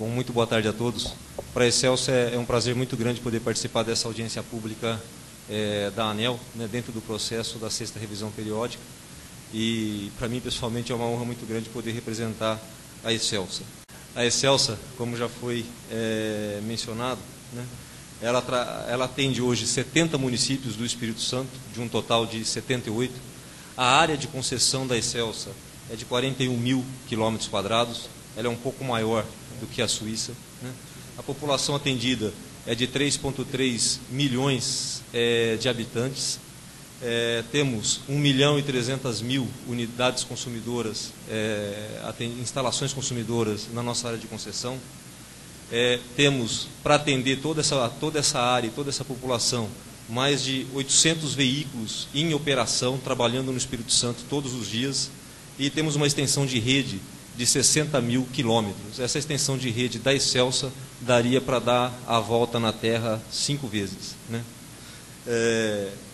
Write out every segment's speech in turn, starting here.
Bom, muito boa tarde a todos. Para a Excelsa é um prazer muito grande poder participar dessa audiência pública da ANEEL, né, dentro do processo da 6ª revisão periódica. E para mim, pessoalmente, é uma honra muito grande poder representar a Excelsa. A Excelsa, como já foi mencionado, né, ela atende hoje 70 municípios do Espírito Santo, de um total de 78. A área de concessão da Excelsa é de 41 mil quilômetros quadrados. Ela é um pouco maior do que a Suíça, né? A população atendida é de 3,3 milhões de habitantes. Temos 1.300.000 unidades consumidoras, instalações consumidoras na nossa área de concessão. Temos, para atender toda essa área e toda essa população, mais de 800 veículos em operação, trabalhando no Espírito Santo todos os dias. E temos uma extensão de rede de 60 mil quilômetros. Essa extensão de rede da Excelsa daria para dar a volta na Terra 5 vezes, né?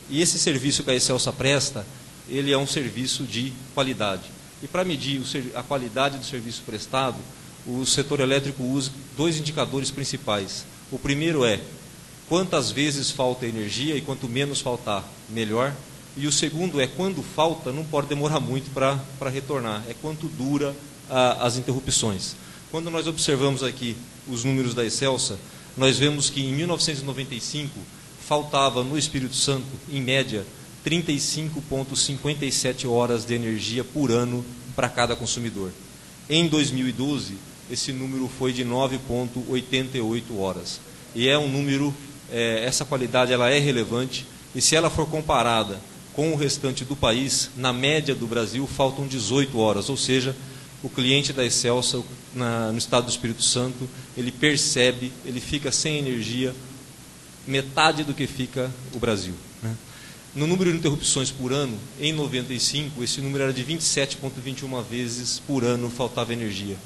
E esse serviço que a Excelsa presta, ele é um serviço de qualidade. E para medir a qualidade do serviço prestado, o setor elétrico usa 2 indicadores principais. O primeiro é quantas vezes falta energia, e quanto menos faltar, melhor. E o segundo é quando falta, não pode demorar muito para retornar, é quanto dura as interrupções. Quando nós observamos aqui os números da Excelsa, nós vemos que em 1995 faltava no Espírito Santo, em média, 35,57 horas de energia por ano para cada consumidor. Em 2012, esse número foi de 9,88 horas. E é um número, essa qualidade ela é relevante, e se ela for comparada com o restante do país, na média do Brasil, faltam 18 horas, ou seja, o cliente da Excelsa no estado do Espírito Santo, ele percebe, ele fica sem energia, metade do que fica o Brasil, né? No número de interrupções por ano, em 95, esse número era de 27,21 vezes por ano faltava energia.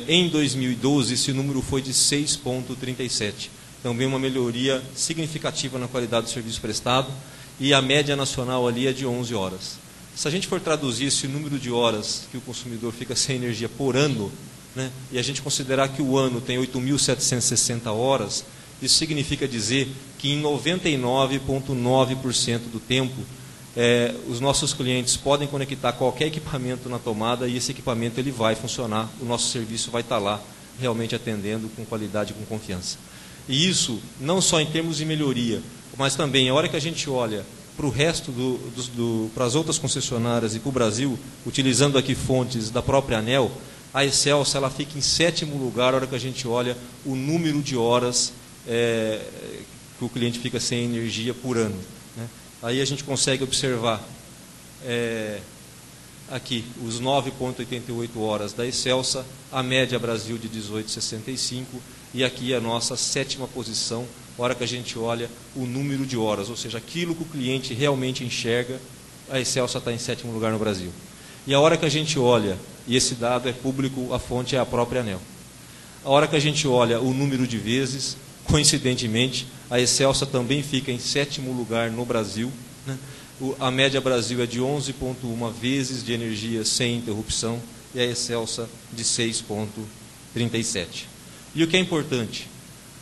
Em 2012, esse número foi de 6,37. Também uma melhoria significativa na qualidade do serviço prestado, e a média nacional ali é de 11 horas. Se a gente for traduzir esse número de horas que o consumidor fica sem energia por ano, né, e a gente considerar que o ano tem 8.760 horas, isso significa dizer que em 99,9% do tempo, os nossos clientes podem conectar qualquer equipamento na tomada e esse equipamento ele vai funcionar, o nosso serviço vai estar lá, realmente atendendo com qualidade e com confiança. E isso não só em termos de melhoria, mas também a hora que a gente olha para o resto para as outras concessionárias e para o Brasil, utilizando aqui fontes da própria ANEEL, a Excelsa ela fica em 7º lugar na hora que a gente olha o número de horas que o cliente fica sem energia por ano, né? Aí a gente consegue observar aqui os 9,88 horas da Excelsa, a média Brasil de 18,65 e aqui a nossa 7ª posição, a hora que a gente olha o número de horas, ou seja, aquilo que o cliente realmente enxerga, a Excelsa está em 7º lugar no Brasil. E a hora que a gente olha, e esse dado é público, a fonte é a própria ANEEL, a hora que a gente olha o número de vezes, coincidentemente, a Excelsa também fica em 7º lugar no Brasil, né? A média Brasil é de 11,1 vezes de energia sem interrupção e a Excelsa de 6,37. E o que é importante,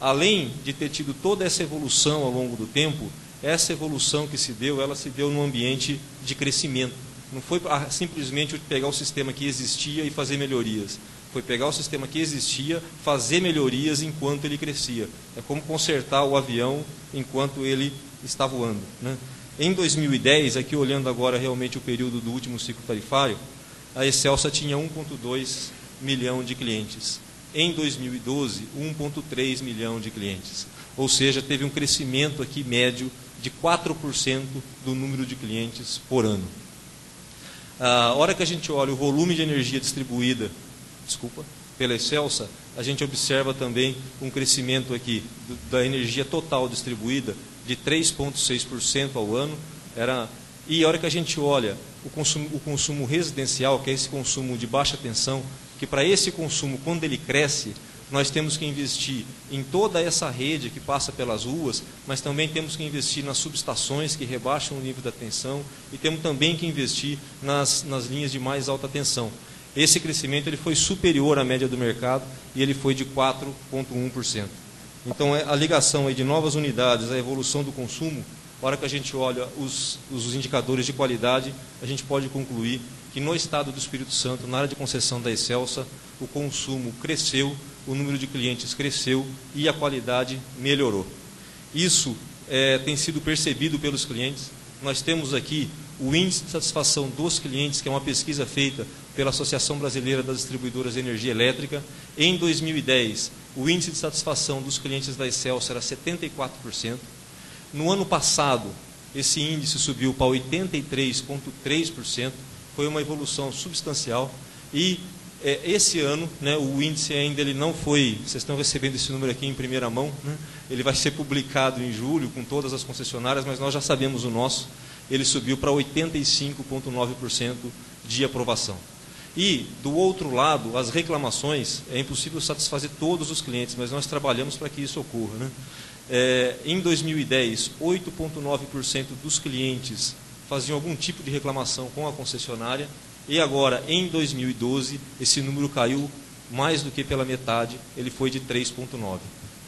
além de ter tido toda essa evolução ao longo do tempo, essa evolução que se deu, ela se deu num ambiente de crescimento. Não foi simplesmente pegar o sistema que existia e fazer melhorias. Foi pegar o sistema que existia, fazer melhorias enquanto ele crescia. É como consertar o avião enquanto ele está voando, né? Em 2010, aqui olhando agora realmente o período do último ciclo tarifário, a Excelsa tinha 1,2 milhão de clientes. Em 2012, 1,3 milhão de clientes. Ou seja, teve um crescimento aqui médio de 4% do número de clientes por ano. A hora que a gente olha o volume de energia distribuída, pela Excelsa, a gente observa também um crescimento aqui da energia total distribuída de 3,6% ao ano. E a hora que a gente olha o consumo residencial, que é esse consumo de baixa tensão, que para esse consumo, quando ele cresce, nós temos que investir em toda essa rede que passa pelas ruas, mas também temos que investir nas subestações que rebaixam o nível da tensão e temos também que investir nas linhas de mais alta tensão. esse crescimento ele foi superior à média do mercado e ele foi de 4,1%. Então, a ligação aí de novas unidades à evolução do consumo, na hora que a gente olha os indicadores de qualidade, a gente pode concluir que no estado do Espírito Santo, na área de concessão da Excelsa, o consumo cresceu, o número de clientes cresceu e a qualidade melhorou. Isso tem sido percebido pelos clientes. Nós temos aqui o índice de satisfação dos clientes, que é uma pesquisa feita pela Associação Brasileira das Distribuidoras de Energia Elétrica. Em 2010, o índice de satisfação dos clientes da Excelsa era 74%. No ano passado, esse índice subiu para 83,3%, foi uma evolução substancial. E esse ano, né, o índice ainda ele não foi, vocês estão recebendo esse número aqui em primeira mão, né, ele vai ser publicado em julho com todas as concessionárias, mas nós já sabemos o nosso, ele subiu para 85,9% de aprovação. E, do outro lado, as reclamações, é impossível satisfazer todos os clientes, mas nós trabalhamos para que isso ocorra, né? Em 2010, 8,9% dos clientes faziam algum tipo de reclamação com a concessionária, e agora, em 2012, esse número caiu mais do que pela metade, ele foi de 3,9%.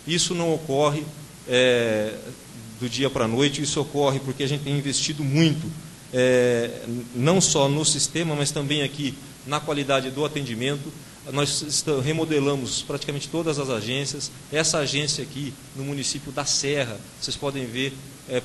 Isso não ocorre do dia para a noite, isso ocorre porque a gente tem investido muito, não só no sistema, mas também aqui na qualidade do atendimento. Nós remodelamos praticamente todas as agências. Essa agência aqui, no município da Serra, vocês podem ver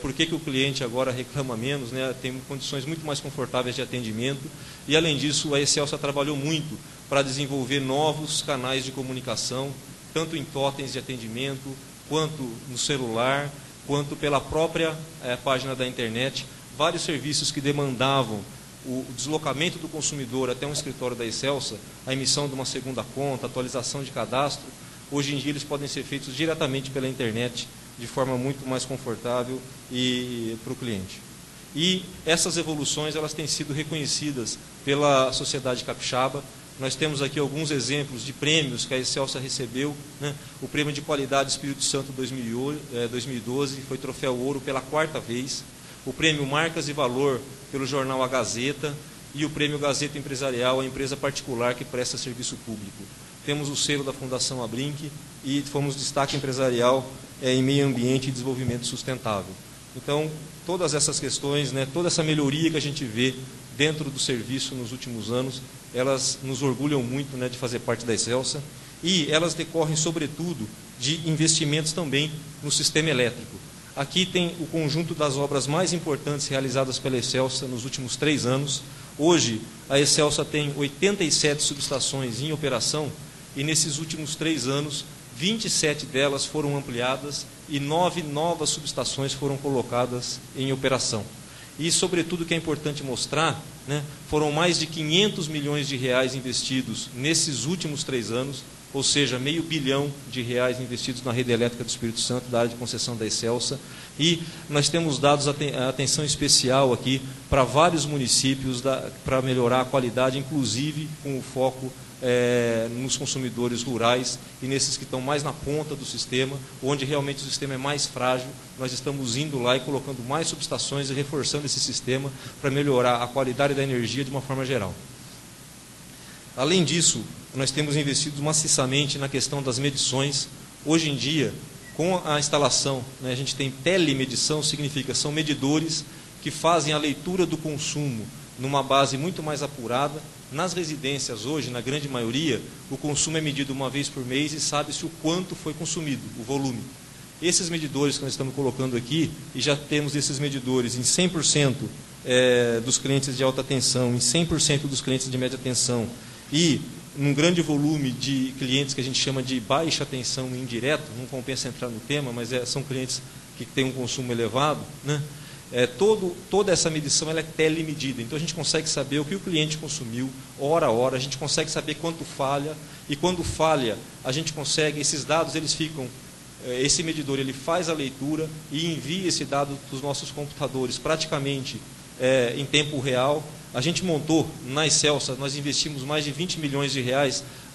por que o cliente agora reclama menos, né? Tem condições muito mais confortáveis de atendimento. E, além disso, a Excelsa trabalhou muito para desenvolver novos canais de comunicação, tanto em totens de atendimento, quanto no celular, quanto pela própria página da internet. Vários serviços que demandavam o deslocamento do consumidor até um escritório da Excelsa, a emissão de uma segunda conta, atualização de cadastro, hoje em dia eles podem ser feitos diretamente pela internet, de forma muito mais confortável para o cliente. E essas evoluções elas têm sido reconhecidas pela sociedade capixaba. Nós temos aqui alguns exemplos de prêmios que a Excelsa recebeu, né? O Prêmio de Qualidade Espírito Santo 2012 foi troféu ouro pela 4ª vez. O Prêmio Marcas e Valor pelo jornal A Gazeta e o Prêmio Gazeta Empresarial, a empresa particular que presta serviço público. Temos o selo da Fundação Abrinq e fomos destaque empresarial em meio ambiente e desenvolvimento sustentável. Então, todas essas questões, né, toda essa melhoria que a gente vê dentro do serviço nos últimos anos, elas nos orgulham muito, né, de fazer parte da Excelsa, e elas decorrem, sobretudo, de investimentos também no sistema elétrico. Aqui tem o conjunto das obras mais importantes realizadas pela Excelsa nos últimos 3 anos. Hoje, a Excelsa tem 87 subestações em operação e, nesses últimos 3 anos, 27 delas foram ampliadas e 9 novas subestações foram colocadas em operação. E, sobretudo, o que é importante mostrar, né, foram mais de 500 milhões de reais investidos nesses últimos 3 anos, ou seja, R$500 bilhão investidos na rede elétrica do Espírito Santo, da área de concessão da Excelsa. E nós temos dado atenção especial aqui para vários municípios para melhorar a qualidade, inclusive com o foco nos consumidores rurais e nesses que estão mais na ponta do sistema, onde realmente o sistema é mais frágil. Nós estamos indo lá e colocando mais subestações e reforçando esse sistema para melhorar a qualidade da energia de uma forma geral. Além disso, nós temos investido maciçamente na questão das medições. Hoje em dia, com a instalação, né, a gente tem telemedição, significa são medidores que fazem a leitura do consumo numa base muito mais apurada. Nas residências hoje, na grande maioria, o consumo é medido uma vez por mês e sabe-se o quanto foi consumido, o volume. Esses medidores que nós estamos colocando aqui, e já temos esses medidores em 100% dos clientes de alta tensão, em 100% dos clientes de média tensão, e num grande volume de clientes que a gente chama de baixa tensão indireto, não compensa entrar no tema, mas são clientes que têm um consumo elevado, né? Toda essa medição ela é telemedida, então a gente consegue saber o que o cliente consumiu, hora a hora, a gente consegue saber quanto falha, e quando falha, a gente consegue, esses dados eles ficam, esse medidor ele faz a leitura e envia esse dado para os nossos computadores praticamente em tempo real. A gente montou na Excelsa, nós investimos mais de R$20 milhões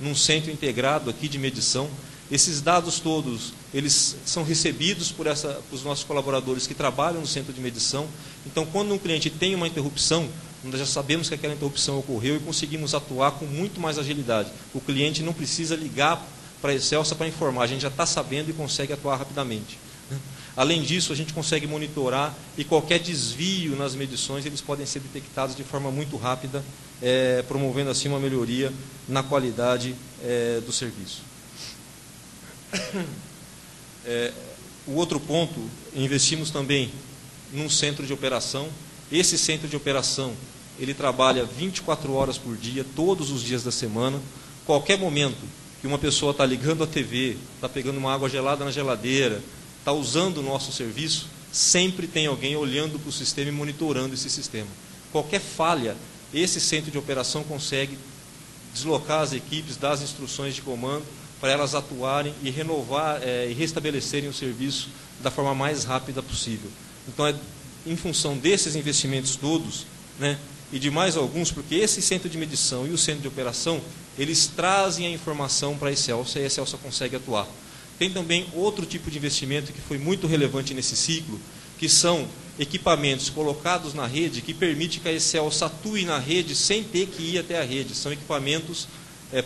num centro integrado aqui de medição. Esses dados todos, eles são recebidos por os nossos colaboradores que trabalham no centro de medição. Então, quando um cliente tem uma interrupção, Nós já sabemos que aquela interrupção ocorreu e conseguimos atuar com muito mais agilidade. O cliente não precisa ligar para a Excelsa para informar, a gente já está sabendo e consegue atuar rapidamente. Além disso, a gente consegue monitorar e qualquer desvio nas medições, eles podem ser detectados de forma muito rápida, promovendo assim uma melhoria na qualidade do serviço. O outro ponto, investimos também num centro de operação. Esse centro de operação, ele trabalha 24 horas por dia, todos os dias da semana. Qualquer momento que uma pessoa está ligando a TV, está pegando uma água gelada na geladeira, está usando o nosso serviço, sempre tem alguém olhando para o sistema e monitorando esse sistema. Qualquer falha, esse centro de operação consegue deslocar as equipes, dar as instruções de comando para elas atuarem e renovar e restabelecerem o serviço da forma mais rápida possível. Então, em função desses investimentos todos, né, e de mais alguns, porque esse centro de medição e o centro de operação, eles trazem a informação para a Excelsa e a Excelsa consegue atuar. Tem também outro tipo de investimento que foi muito relevante nesse ciclo, que são equipamentos colocados na rede que permite que a Excelsa atue na rede sem ter que ir até a rede. São equipamentos,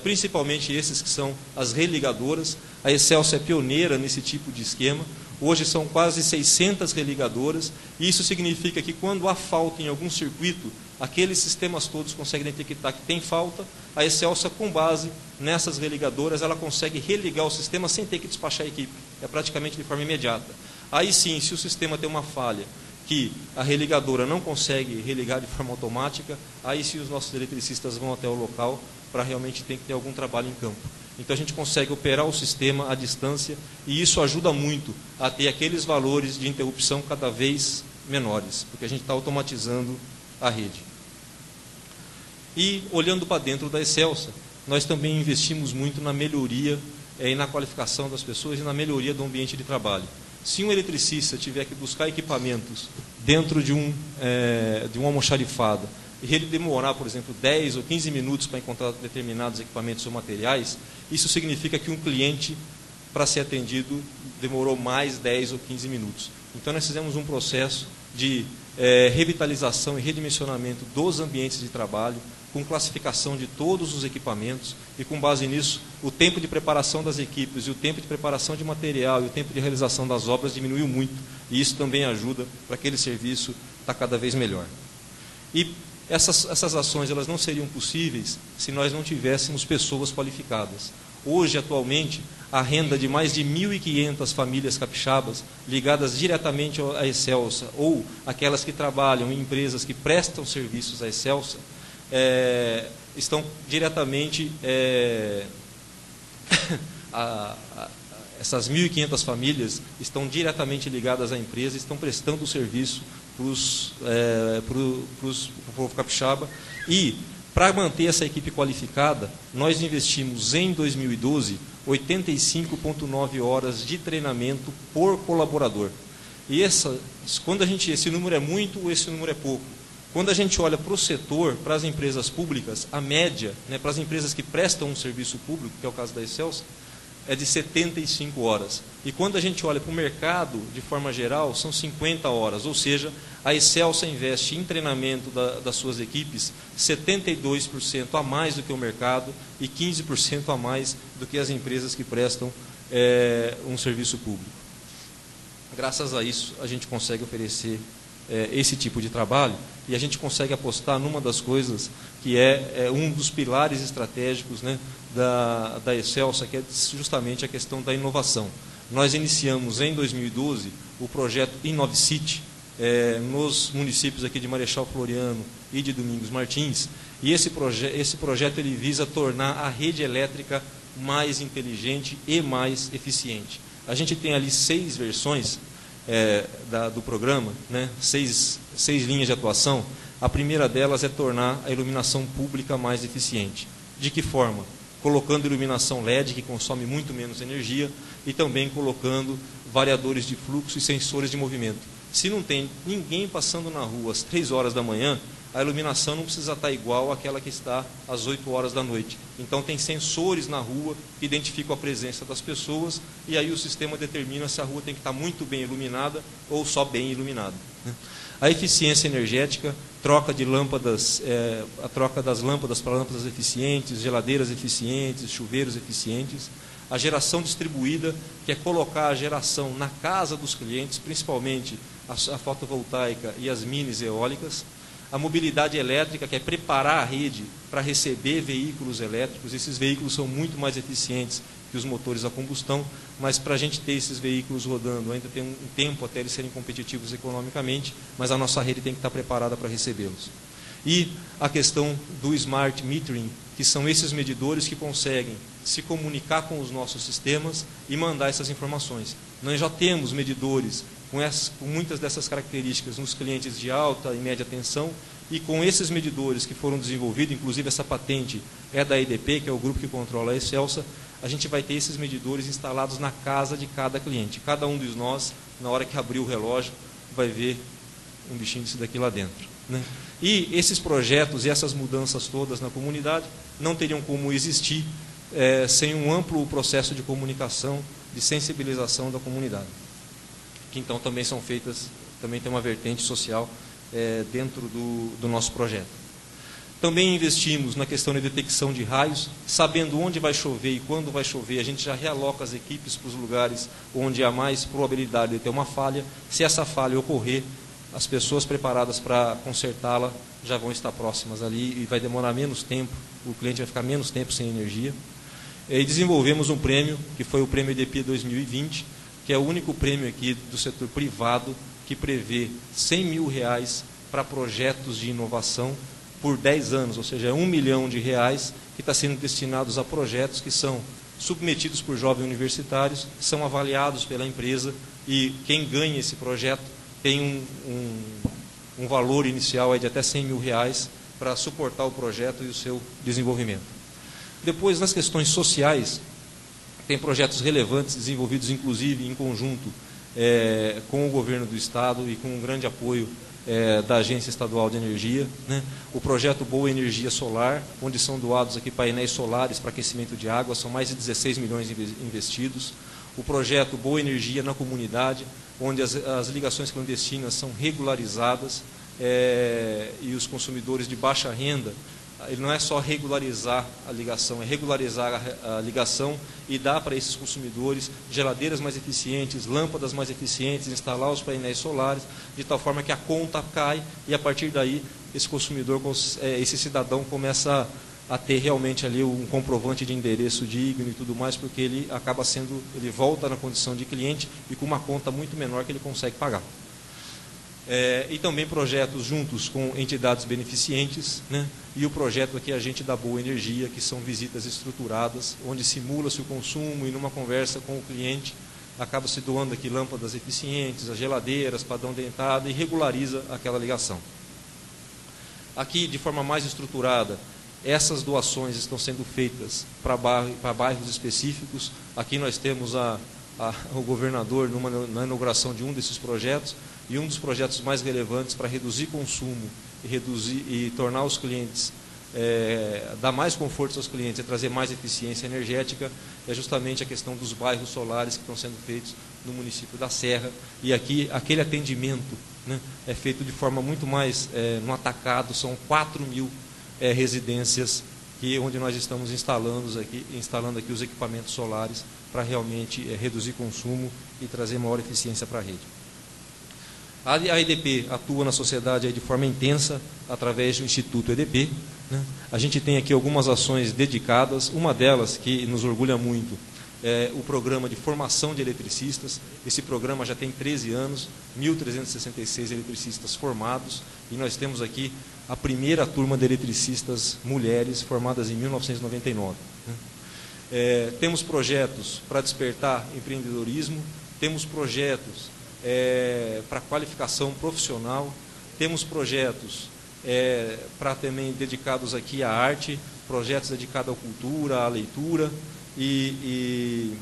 principalmente esses que são as religadoras. A Excelsa é pioneira nesse tipo de esquema. Hoje são quase 600 religadoras, e isso significa que quando há falta em algum circuito, aqueles sistemas todos conseguem detectar que tem falta. A Excelsa, com base nessas religadoras, ela consegue religar o sistema sem ter que despachar a equipe. É praticamente de forma imediata. Aí sim, se o sistema tem uma falha, que a religadora não consegue religar de forma automática, aí sim os nossos eletricistas vão até o local para realmente ter que ter algum trabalho em campo. Então a gente consegue operar o sistema à distância e isso ajuda muito a ter aqueles valores de interrupção cada vez menores, porque a gente está automatizando a rede. E olhando para dentro da Excelsa, nós também investimos muito na melhoria e na qualificação das pessoas e na melhoria do ambiente de trabalho. Se um eletricista tiver que buscar equipamentos dentro de um almoxarifado e ele demorar, por exemplo, 10 ou 15 minutos para encontrar determinados equipamentos ou materiais, isso significa que um cliente, para ser atendido, demorou mais 10 ou 15 minutos. Então, nós fizemos um processo de revitalização e redimensionamento dos ambientes de trabalho, com classificação de todos os equipamentos, e com base nisso, o tempo de preparação das equipes e o tempo de preparação de material e o tempo de realização das obras diminuiu muito, e isso também ajuda para aquele serviço estar cada vez melhor. E essas ações elas não seriam possíveis se nós não tivéssemos pessoas qualificadas. Hoje, atualmente, a renda de mais de 1.500 famílias capixabas ligadas diretamente à Excelsa ou aquelas que trabalham em empresas que prestam serviços à Excelsa estão diretamente essas 1.500 famílias estão diretamente ligadas à empresa, estão prestando o serviço para o povo capixaba. E, para manter essa equipe qualificada, nós investimos em 2012 85,9 horas de treinamento por colaborador. E quando esse número é muito ou esse número é pouco? Quando a gente olha para o setor, para as empresas públicas, a média, para as empresas que prestam um serviço público, que é o caso da Excelsa, é de 75 horas. E quando a gente olha para o mercado, de forma geral, são 50 horas. Ou seja, a Excelsa investe em treinamento das suas equipes 72% a mais do que o mercado e 15% a mais do que as empresas que prestam um serviço público. Graças a isso, a gente consegue oferecer esse tipo de trabalho e a gente consegue apostar numa das coisas que é um dos pilares estratégicos, da Excelsa, que é justamente a questão da inovação. Nós iniciamos em 2012 o projeto InnovCity nos municípios aqui de Marechal Floriano e de Domingos Martins, e esse projeto ele visa tornar a rede elétrica mais inteligente e mais eficiente. A gente tem ali 6 versões do programa, 6 linhas de atuação. A primeira delas é tornar a iluminação pública mais eficiente. De que forma? Colocando iluminação LED, que consome muito menos energia, e também colocando variadores de fluxo e sensores de movimento. Se não tem ninguém passando na rua às 3 horas da manhã, a iluminação não precisa estar igual àquela que está às 8 horas da noite. Então tem sensores na rua que identificam a presença das pessoas e aí o sistema determina se a rua tem que estar muito bem iluminada ou só bem iluminada. A eficiência energética, troca de lâmpadas, a troca das lâmpadas para lâmpadas eficientes, geladeiras eficientes, chuveiros eficientes, a geração distribuída, que é colocar a geração na casa dos clientes, principalmente a fotovoltaica e as minis eólicas, a mobilidade elétrica, que é preparar a rede para receber veículos elétricos. Esses veículos são muito mais eficientes que os motores a combustão, mas para a gente ter esses veículos rodando, ainda tem um tempo até eles serem competitivos economicamente, mas a nossa rede tem que estar preparada para recebê-los. E a questão do smart metering, que são esses medidores que conseguem se comunicar com os nossos sistemas e mandar essas informações. Nós já temos medidores com muitas dessas características nos clientes de alta e média tensão, e com esses medidores que foram desenvolvidos, inclusive essa patente é da EDP, que é o grupo que controla a Excelsa, a gente vai ter esses medidores instalados na casa de cada cliente. Cada um de nós, na hora que abrir o relógio, vai ver um bichinho desse daqui lá dentro, né? E esses projetos e essas mudanças todas na comunidade não teriam como existir sem um amplo processo de comunicação, de sensibilização da comunidade, que então também são feitas, também tem uma vertente social dentro do nosso projeto. Também investimos na questão de detecção de raios, sabendo onde vai chover e quando vai chover, a gente já realoca as equipes para os lugares onde há mais probabilidade de ter uma falha. Se essa falha ocorrer, as pessoas preparadas para consertá-la já vão estar próximas ali e vai demorar menos tempo, o cliente vai ficar menos tempo sem energia. E desenvolvemos um prêmio, que foi o Prêmio EDP 2020, que é o único prêmio aqui do setor privado que prevê R$100 mil para projetos de inovação por 10 anos, ou seja, R$1 milhão que está sendo destinados a projetos que são submetidos por jovens universitários, são avaliados pela empresa e quem ganha esse projeto tem um valor inicial de até R$100 mil para suportar o projeto e o seu desenvolvimento. Depois, nas questões sociais, tem projetos relevantes desenvolvidos, inclusive, em conjunto com o governo do Estado e com um grande apoio da Agência Estadual de Energia, né? O projeto Boa Energia Solar, onde são doados aqui painéis solares para aquecimento de água, são mais de 16 milhões investidos. O projeto Boa Energia na Comunidade, onde as ligações clandestinas são regularizadas e os consumidores de baixa renda, ele não é só regularizar a ligação, é regularizar a ligação e dar para esses consumidores geladeiras mais eficientes, lâmpadas mais eficientes, instalar os painéis solares, de tal forma que a conta cai e a partir daí esse consumidor, esse cidadão começa a ter realmente ali um comprovante de endereço digno e tudo mais, porque ele acaba ele volta na condição de cliente e com uma conta muito menor que ele consegue pagar. E também projetos juntos com entidades beneficentes, né? E o projeto aqui Agente da Boa Energia, que são visitas estruturadas, onde simula-se o consumo e numa conversa com o cliente acaba se doando aqui lâmpadas eficientes, as geladeiras, padrão dentada e regulariza aquela ligação. Aqui, de forma mais estruturada, essas doações estão sendo feitas para bairros específicos. Aqui nós temos o governador na inauguração de um desses projetos, e um dos projetos mais relevantes para reduzir consumo e tornar os clientes, dar mais conforto aos clientes e trazer mais eficiência energética, é justamente a questão dos bairros solares que estão sendo feitos no município da Serra. E aqui, aquele atendimento, né, é feito de forma muito mais no atacado, são 4 mil residências onde nós estamos instalando aqui os equipamentos solares para realmente reduzir consumo e trazer maior eficiência para a rede. A EDP atua na sociedade de forma intensa através do Instituto EDP, né? A gente tem aqui algumas ações dedicadas, uma delas que nos orgulha muito é o programa de formação de eletricistas. Esse programa já tem 13 anos, 1.366 eletricistas formados, e nós temos aqui a primeira turma de eletricistas mulheres formadas em 1999. Né? Temos projetos para despertar empreendedorismo, temos projetos para qualificação profissional, temos projetos também dedicados aqui à arte, projetos dedicados à cultura, à leitura e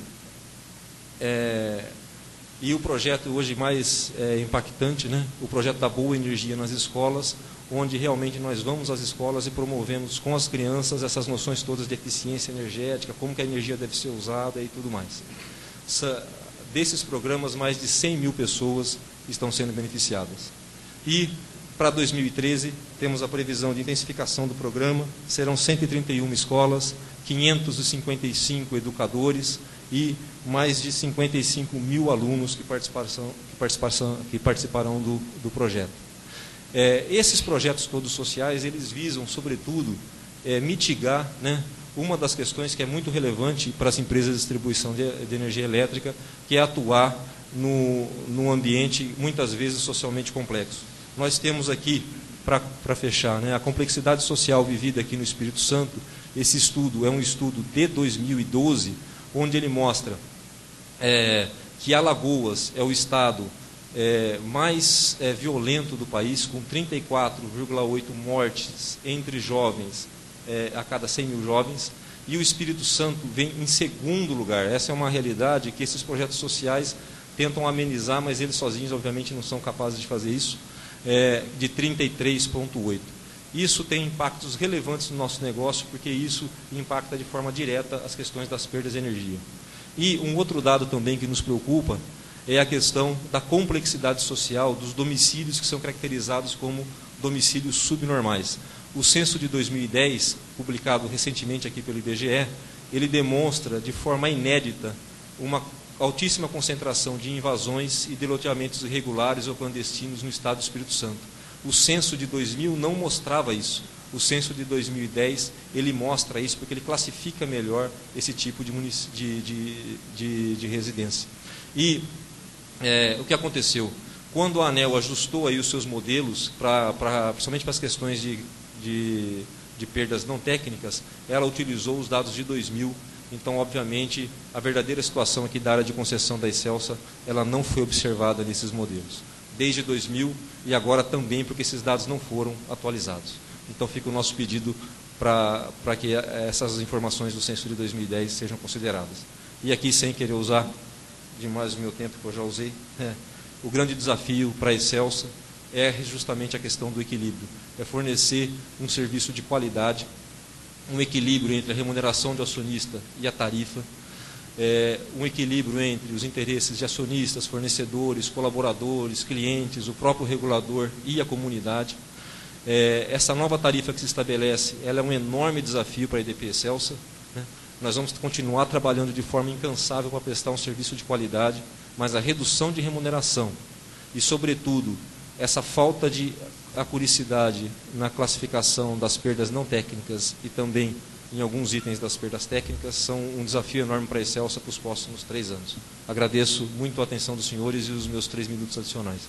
o projeto hoje mais impactante, né? O projeto da Boa Energia nas escolas, onde realmente nós vamos às escolas e promovemos com as crianças essas noções todas de eficiência energética, como que a energia deve ser usada e tudo mais. Desses programas, mais de 100 mil pessoas estão sendo beneficiadas. E Para 2013, temos a previsão de intensificação do programa, serão 131 escolas, 555 educadores e mais de 55 mil alunos que participarão do projeto. Esses projetos todos sociais, eles visam, sobretudo, mitigar, né, uma das questões que é muito relevante para as empresas de distribuição de energia elétrica, que é atuar num ambiente, muitas vezes, socialmente complexo. Nós temos aqui, para fechar, né, a complexidade social vivida aqui no Espírito Santo. Esse estudo é um estudo de 2012, onde ele mostra que Alagoas é o estado mais violento do país, com 34,8 mortes entre jovens a cada 100 mil jovens, e o Espírito Santo vem em segundo lugar. Essa é uma realidade que esses projetos sociais tentam amenizar, mas eles sozinhos, obviamente, não são capazes de fazer isso, de 33,8. Isso tem impactos relevantes no nosso negócio, porque isso impacta de forma direta as questões das perdas de energia. E um outro dado também que nos preocupa é a questão da complexidade social dos domicílios que são caracterizados como domicílios subnormais. O censo de 2010, publicado recentemente aqui pelo IBGE, ele demonstra de forma inédita uma altíssima concentração de invasões e de loteamentos irregulares ou clandestinos no estado do Espírito Santo. O censo de 2000 não mostrava isso. O censo de 2010, ele mostra isso porque ele classifica melhor esse tipo de residência. E o que aconteceu? Quando a ANEEL ajustou aí os seus modelos, principalmente para as questões de perdas não técnicas, ela utilizou os dados de 2000. Então, obviamente, a verdadeira situação aqui da área de concessão da Excelsa, ela não foi observada nesses modelos. Desde 2000 e agora também, porque esses dados não foram atualizados. Então, fica o nosso pedido para que essas informações do censo de 2010 sejam consideradas. E aqui, sem querer usar demais o meu tempo, que eu já usei, o grande desafio para a Excelsa é justamente a questão do equilíbrio. É fornecer um serviço de qualidade, um equilíbrio entre a remuneração do acionista e a tarifa, um equilíbrio entre os interesses de acionistas, fornecedores, colaboradores, clientes, o próprio regulador e a comunidade. Essa nova tarifa que se estabelece, ela é um enorme desafio para a EDP Excelsa, né? Nós vamos continuar trabalhando de forma incansável para prestar um serviço de qualidade, mas a redução de remuneração e, sobretudo, essa falta de acuricidade na classificação das perdas não técnicas e também em alguns itens das perdas técnicas são um desafio enorme para a Excelsa para os próximos 3 anos. Agradeço muito a atenção dos senhores e os meus 3 minutos adicionais.